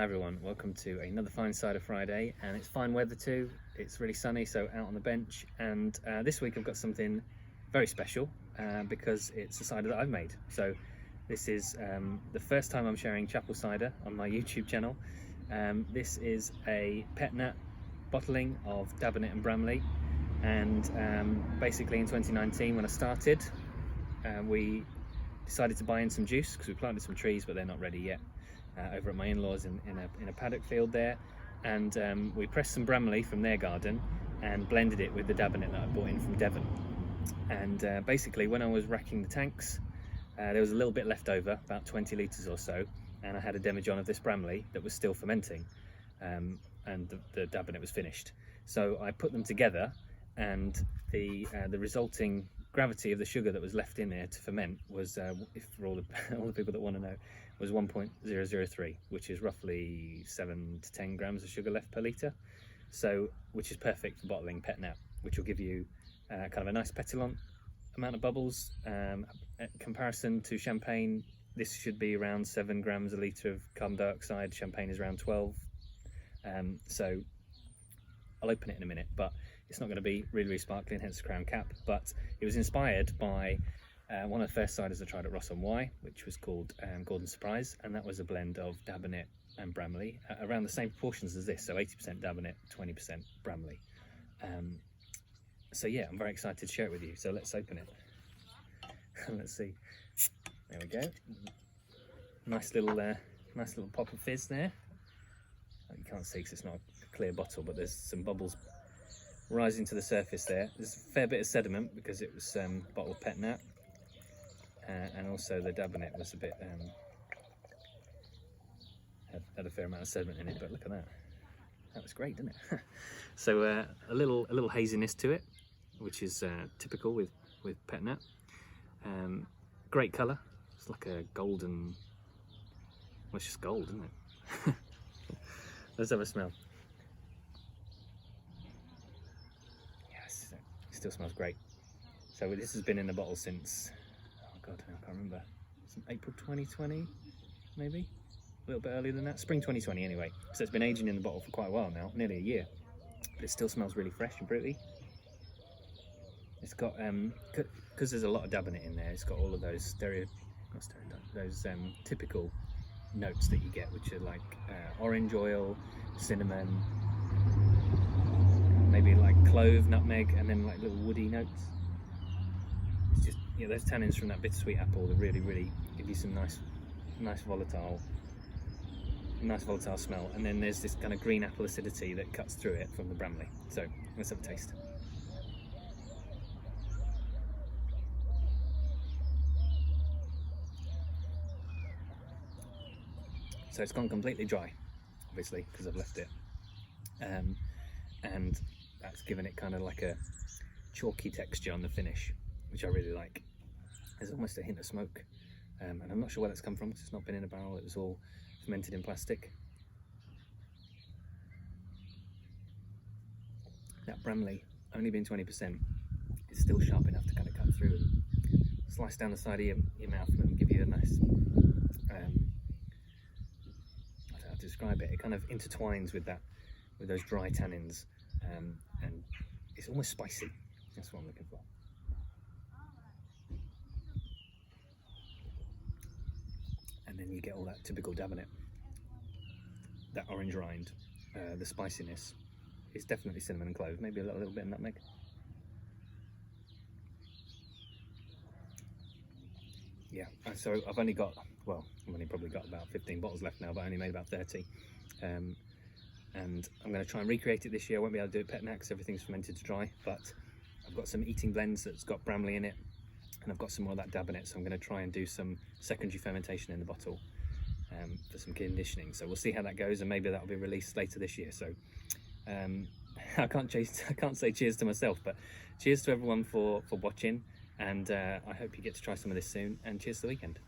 everyone, welcome to another fine cider Friday, and it's fine weather too. It's really sunny, so out on the bench, and this week I've got something very special because it's a cider that I've made. So this is the first time I'm sharing chapel cider on my YouTube channel. This is a pet nat bottling of Dabinett and Bramley, and basically in 2019 when I started, we decided to buy in some juice because we planted some trees but they're not ready yet. Over at my in-laws in a paddock field there, and we pressed some Bramley from their garden and blended it with the Dabinett that I brought in from Devon. And basically when I was racking the tanks, there was a little bit left over, about 20 litres or so, and I had a demijohn of this Bramley that was still fermenting, and the Dabinett was finished. So I put them together, and the resulting gravity of the sugar that was left in there to ferment was, if for all the people that want to know, was 1.003, which is roughly 7 to 10 grams of sugar left per litre. So, which is perfect for bottling pet nat, which will give you kind of a nice pétillant amount of bubbles. Comparison to champagne, this should be around 7 grams a litre of carbon dioxide. Champagne is around 12. So I'll open it in a minute, but it's not going to be really sparkling, hence the crown cap. But it was inspired by one of the first ciders I tried at Ross on Wye, which was called Golden Surprise, and that was a blend of Dabinett and Bramley, around the same proportions as this, so 80% Dabinett, 20% Bramley. So yeah, I'm very excited to share it with you, so let's open it. Let's see. There we go. Nice little pop of fizz there. You can't see because it's not a clear bottle, but there's some bubbles rising to the surface there. There's a fair bit of sediment because it was bottled pet nat. And also the Dabinett was a bit had a fair amount of sediment in it, but look at that. That was great, didn't it? So a little haziness to it, which is typical with pet nat. Great colour. It's like a golden. Well, it's just gold, isn't it? Let's have a smell. Yes, it still smells great. So this has been in the bottle since, oh God, I can't remember. It's April 2020, maybe? A little bit earlier than that. Spring 2020 anyway. So it's been aging in the bottle for quite a while now, nearly a year. But it still smells really fresh and fruity. It's got, because there's a lot of Dabinett in there, it's got all of those typical notes that you get, which are like orange oil, cinnamon, maybe like clove, nutmeg, and then like little woody notes. It's just, you know, those tannins from that bittersweet apple that really give you some nice volatile smell. And then there's this kind of green apple acidity that cuts through it from the Bramley. So let's have a taste. So it's gone completely dry, obviously, because I've left it, and that's given it kind of like a chalky texture on the finish, which I really like. There's almost a hint of smoke, and I'm not sure where that's come from because it's not been in a barrel. It was all fermented in plastic. That Bramley, only being 20%, is still sharp enough to kind of cut through and slice down the side of your mouth and give you a nice, I don't know how to describe it. It kind of intertwines with those dry tannins, and it's almost spicy. That's what I'm looking for. And then you get all that typical Dabinett, that orange rind, the spiciness. It's definitely cinnamon and clove, maybe a little bit of nutmeg. Yeah, so I've only probably got about 15 bottles left now, but I only made about 30. And I'm going to try and recreate it this year. I won't be able to do it pet nat because everything's fermented to dry, but I've got some eating blends that's got Bramley in it, and I've got some more of that Dabinett, so I'm going to try and do some secondary fermentation in the bottle for some conditioning. So we'll see how that goes, and maybe that'll be released later this year. So I can't say cheers to myself, but cheers to everyone for watching, and I hope you get to try some of this soon, and cheers to the weekend.